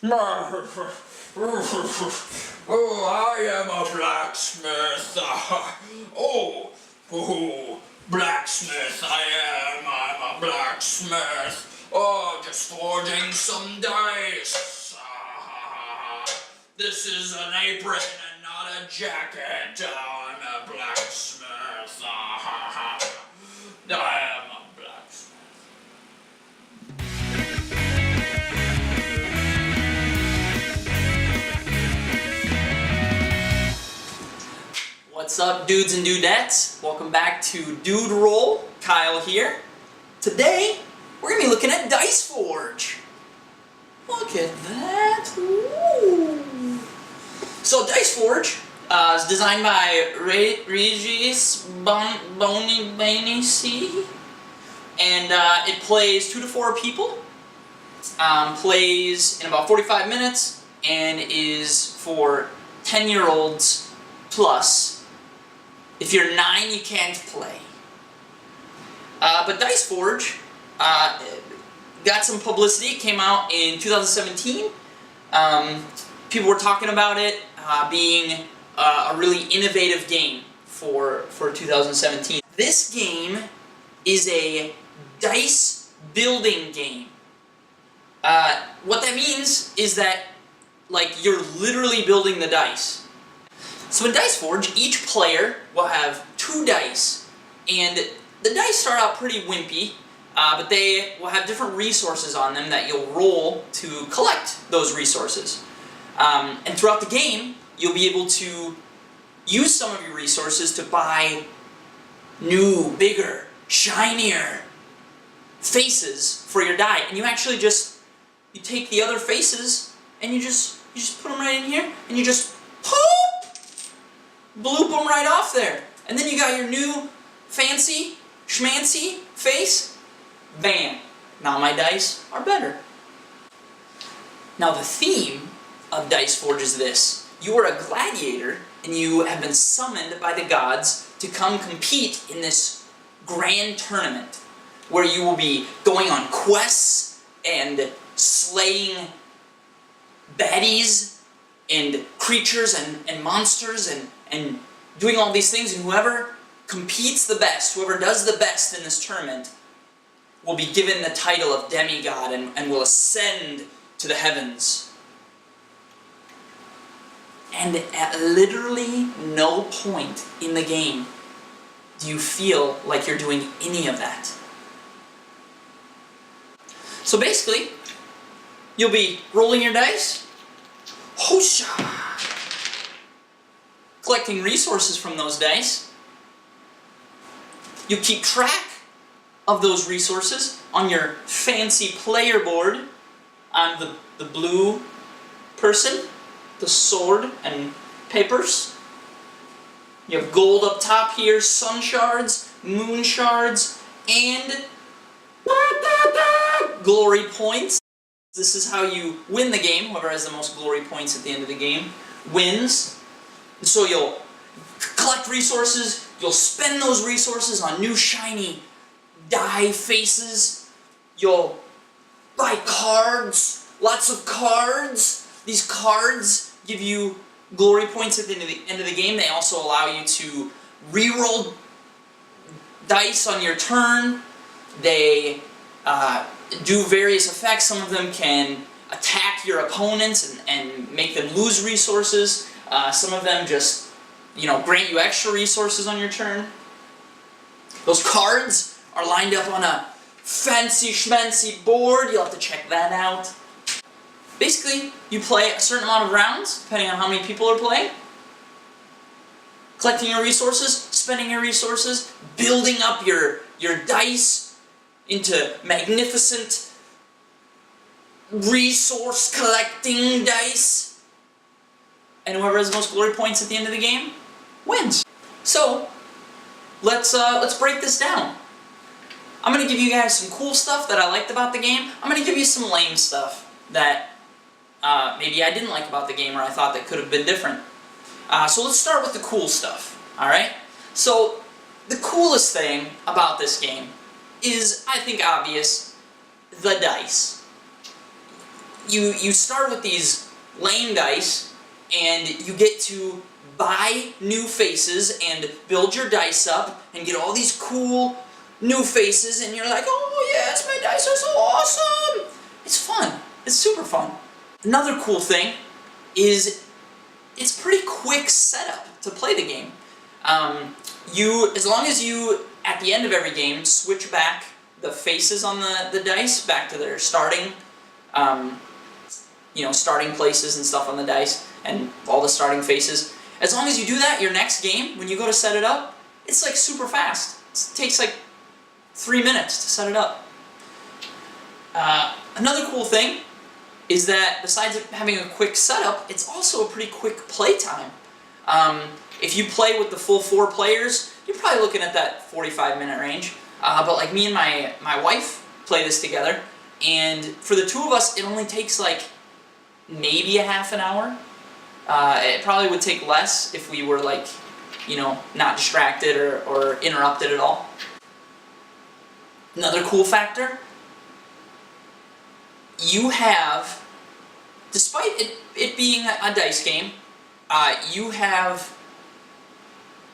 Oh, I am a blacksmith. Blacksmith, I'm a blacksmith. Oh, just forging some dice. This is an apron and not a jacket. I'm a blacksmith. I am a blacksmith. What's up, dudes and dudettes? Welcome back to DudeRoll. Kyle here. Today, we're going to be looking at Dice Forge. Look at that. Ooh. So, Dice Forge is designed by Regis Bonici, and it plays 2 to 4 people. Plays in about 45 minutes, and is for 10-year-olds plus. If you're 9, you can't play. But Dice Forge got some publicity. It came out in 2017. People were talking about it being a really innovative game for 2017. This game is a dice building game. What that means is that, like, you're literally building the dice. So in Dice Forge, each player will have 2 dice, and the dice start out pretty wimpy, but they will have different resources on them that you'll roll to collect those resources. And throughout the game, you'll be able to use some of your resources to buy new, bigger, shinier faces for your die. And you actually you take the other faces and you just put them right in here, and you just bloop them right off there. And then you got your new fancy, schmancy face. Bam. Now my dice are better. Now the theme of Dice Forge is this. You are a gladiator, and you have been summoned by the gods to come compete in this grand tournament, where you will be going on quests and slaying baddies and creatures and monsters and doing all these things, and whoever competes the best, whoever does the best in this tournament, will be given the title of demigod and will ascend to the heavens. And at literally no point in the game do you feel like you're doing any of that. So basically, you'll be rolling your dice, Hosha! Collecting resources from those dice. You keep track of those resources on your fancy player board. I'm the blue person, the sword and papers. You have gold up top here, sun shards, moon shards, and glory points. This is how you win the game. Whoever has the most glory points at the end of the game wins. So you'll collect resources, you'll spend those resources on new shiny die faces, you'll buy cards, lots of cards. These cards give you glory points at the end of the game. They also allow you to reroll dice on your turn. They do various effects. Some of them can attack your opponents and make them lose resources. Some of them just, grant you extra resources on your turn. Those cards are lined up on a fancy schmancy board. You'll have to check that out. Basically, you play a certain amount of rounds, depending on how many people are playing. Collecting your resources, spending your resources, building up your dice into magnificent resource collecting dice. And whoever has the most glory points at the end of the game wins. So, let's break this down. I'm going to give you guys some cool stuff that I liked about the game. I'm going to give you some lame stuff that maybe I didn't like about the game, or I thought that could have been different. So let's start with the cool stuff, alright? So, the coolest thing about this game is, I think, obvious, the dice. you start with these lame dice, and you get to buy new faces and build your dice up and get all these cool new faces, and you're like, oh yes, my dice are so awesome! It's fun. It's super fun. Another cool thing is it's pretty quick setup to play the game. As long as you, at the end of every game, switch back the faces on the dice back to their starting, starting places and stuff on the dice, and all the starting faces. As long as you do that, your next game, when you go to set it up, it's like super fast. It takes like 3 minutes to set it up. Another cool thing is that besides having a quick setup, it's also a pretty quick playtime. If you play with the full 4 players, you're probably looking at that 45-minute range. But like me and my wife play this together, and for the 2 of us, it only takes like maybe a half an hour. It probably would take less if we were like, not distracted or interrupted at all. Another cool factor, you have, despite it being a dice game, you have,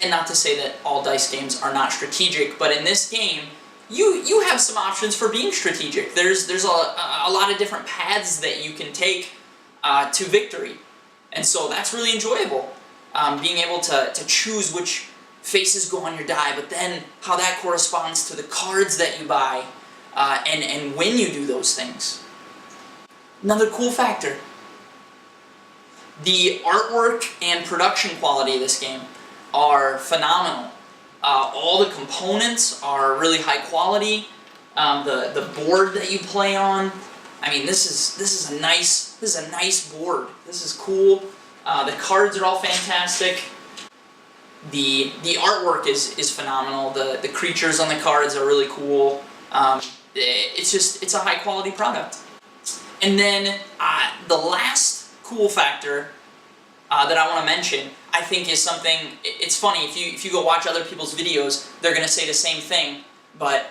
and not to say that all dice games are not strategic, but in this game, you have some options for being strategic. There's a lot of different paths that you can take to victory. And so that's really enjoyable, being able to choose which faces go on your die, but then how that corresponds to the cards that you buy, and when you do those things. Another cool factor, the artwork and production quality of this game are phenomenal. All the components are really high quality. The board that you play on, I mean, this is a nice board. This is cool. The cards are all fantastic. The artwork is phenomenal. The creatures on the cards are really cool. It's a high quality product. And then the last cool factor that I want to mention, I think, is something. It's funny, if you go watch other people's videos, they're gonna say the same thing. But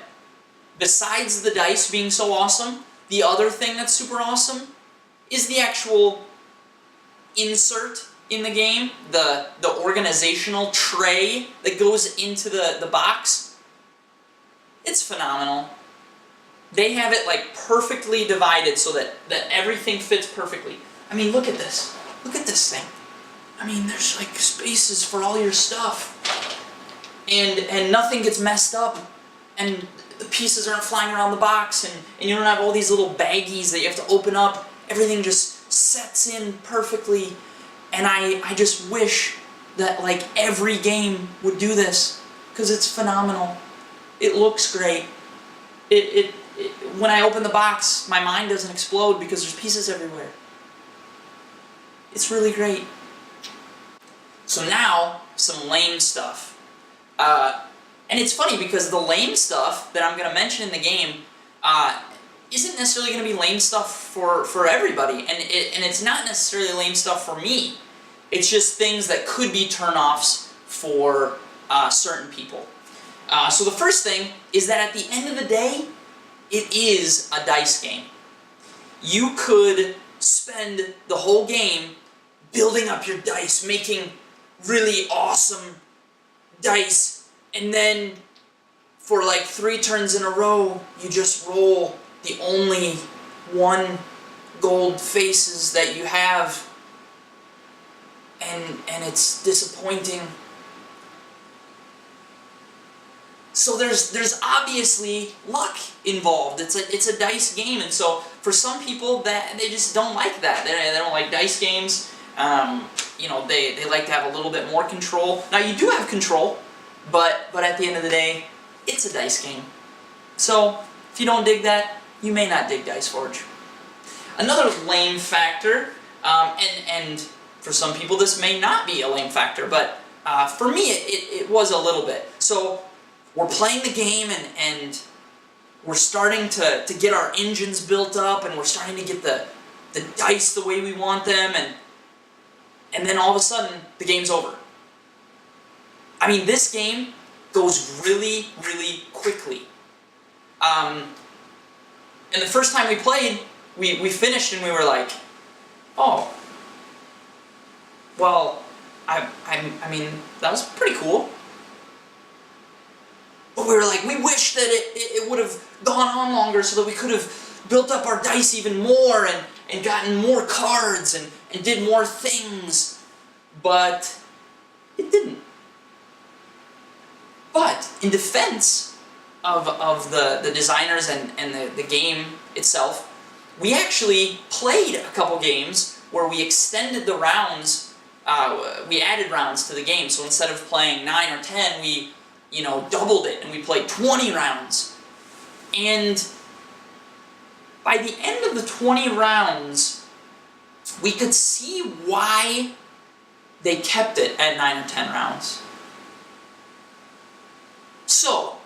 besides the dice being so awesome, the other thing that's super awesome is the actual insert in the game, the organizational tray that goes into the box. It's phenomenal. They have it like perfectly divided so that everything fits perfectly. I mean, look at this. Look at this thing. I mean, there's like spaces for all your stuff. And nothing gets messed up. And the pieces aren't flying around the box, and you don't have all these little baggies that you have to open up. Everything just sets in perfectly. And I just wish that like every game would do this, because it's phenomenal. It looks great. When I open the box, my mind doesn't explode because there's pieces everywhere. It's really great. So now, some lame stuff. And it's funny because the lame stuff that I'm going to mention in the game isn't necessarily going to be lame stuff for everybody. And it's not necessarily lame stuff for me. It's just things that could be turn-offs for certain people. So the first thing is that at the end of the day, it is a dice game. You could spend the whole game building up your dice, making really awesome dice, and then for like 3 turns in a row, you just roll the only 1 gold faces that you have, and it's disappointing. So there's obviously luck involved. It's a dice game, and so for some people that they just don't like that. They don't like dice games. They like to have a little bit more control. Now you do have control, but at the end of the day, it's a dice game. So if you don't dig that, you may not dig Dice Forge. Another lame factor, and for some people this may not be a lame factor, but for me it was a little bit. So we're playing the game, and we're starting to get our engines built up, and we're starting to get the dice the way we want them, and then all of a sudden, the game's over. I mean, this game goes really, really quickly. And the first time we played, we finished and we were like, oh, well, I mean, that was pretty cool. But we were like, we wish that it would have gone on longer so that we could have built up our dice even more and gotten more cards and did more things. But it didn't. But in defense of the designers and the game itself, we actually played a couple games where we extended the rounds, we added rounds to the game. So instead of playing 9 or 10, we, you know, doubled it and we played 20 rounds. And by the end of the 20 rounds, we could see why they kept it at 9 or 10 rounds. So,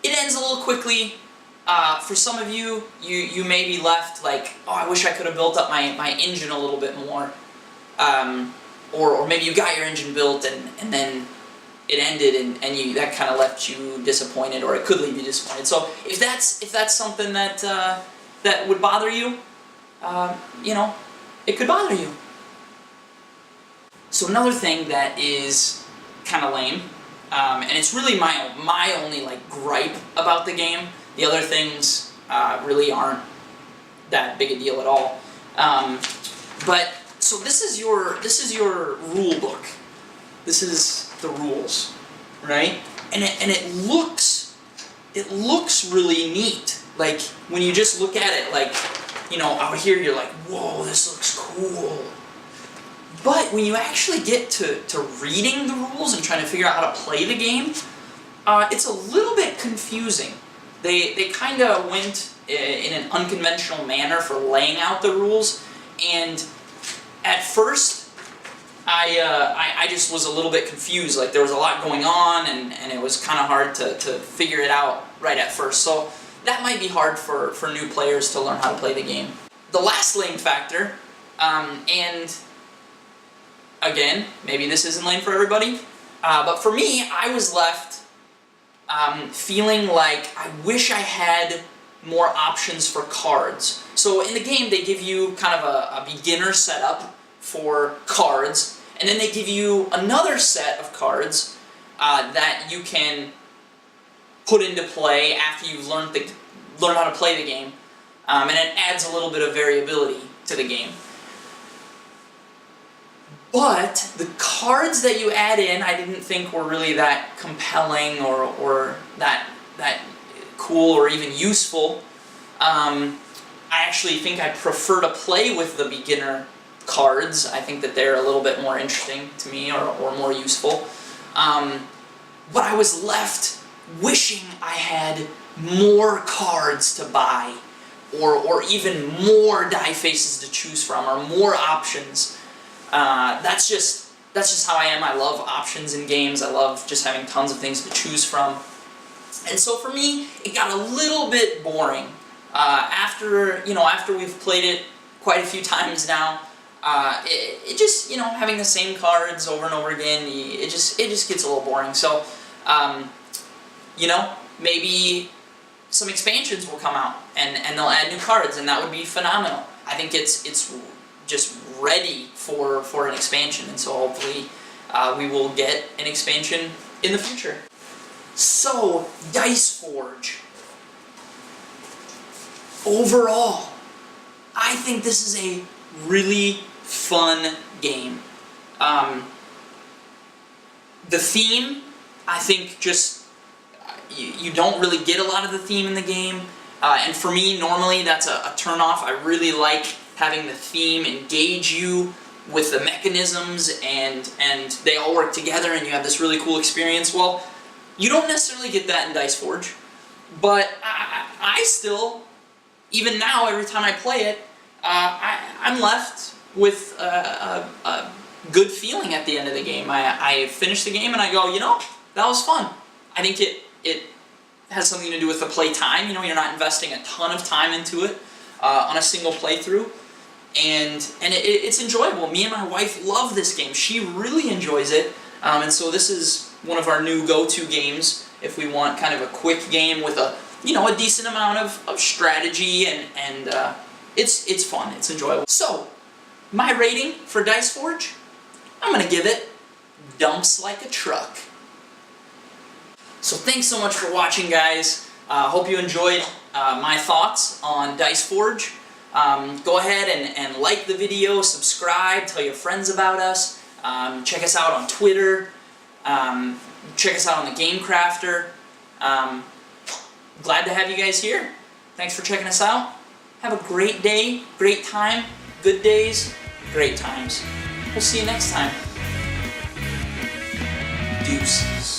it ends a little quickly. For some of you, you may be left like, oh, I wish I could have built up my engine a little bit more. Or maybe you got your engine built and then it ended and that kind of left you disappointed, or it could leave you disappointed. So if that's something that that would bother you, you know, it could bother you. So another thing that is kind of lame, and it's really my only like gripe about the game. The other things really aren't that big a deal at all. But so this is your rule book. This is the rules, right? And it looks really neat. Like when you just look at it, like, you know, out here you're like, whoa, this looks cool. But when you actually get to reading the rules and trying to figure out how to play the game, it's a little bit confusing. They kind of went in an unconventional manner for laying out the rules, and at first I just was a little bit confused. Like there was a lot going on, and it was kind of hard to figure it out right at first. So that might be hard for new players to learn how to play the game. The last lame factor, and again, maybe this isn't lame for everybody, but for me, I was left feeling like I wish I had more options for cards. So in the game, they give you kind of a beginner setup for cards, and then they give you another set of cards that you can put into play after you've learned how to play the game, and it adds a little bit of variability to the game. But the cards that you add in, I didn't think were really that compelling or that cool or even useful. I actually think I prefer to play with the beginner cards. I think that they're a little bit more interesting to me or more useful. But I was left wishing I had more cards to buy or even more die faces to choose from or more options. That's just how I am. I love options in games. I love just having tons of things to choose from. And so for me, it got a little bit boring. After we've played it quite a few times now, it just, you know, having the same cards over and over again, it just gets a little boring. So, you know, maybe some expansions will come out and they'll add new cards, and that would be phenomenal. I think it's just ready for an expansion, and so hopefully we will get an expansion in the future. So, Dice Forge. Overall, I think this is a really fun game. The theme, I think just, you don't really get a lot of the theme in the game, and for me, normally that's a turn-off. I really like having the theme engage you with the mechanisms, and they all work together and you have this really cool experience. Well, you don't necessarily get that in Dice Forge, but I still, even now, every time I play it, I'm left with a good feeling at the end of the game. I finish the game and I go, you know, that was fun. I think it has something to do with the play time. You know, you're not investing a ton of time into it on a single playthrough. And it's enjoyable. Me and my wife love this game. She really enjoys it. And so this is one of our new go-to games if we want kind of a quick game with a a decent amount of strategy, and it's fun, it's enjoyable. So, my rating for Dice Forge, I'm gonna give it dumps like a truck. So thanks so much for watching, guys. Hope you enjoyed my thoughts on Dice Forge. Go ahead and like the video, subscribe, tell your friends about us. Check us out on Twitter. Check us out on the Game Crafter. Glad to have you guys here. Thanks for checking us out. Have a great day, great time, good days, great times. We'll see you next time. Deuces.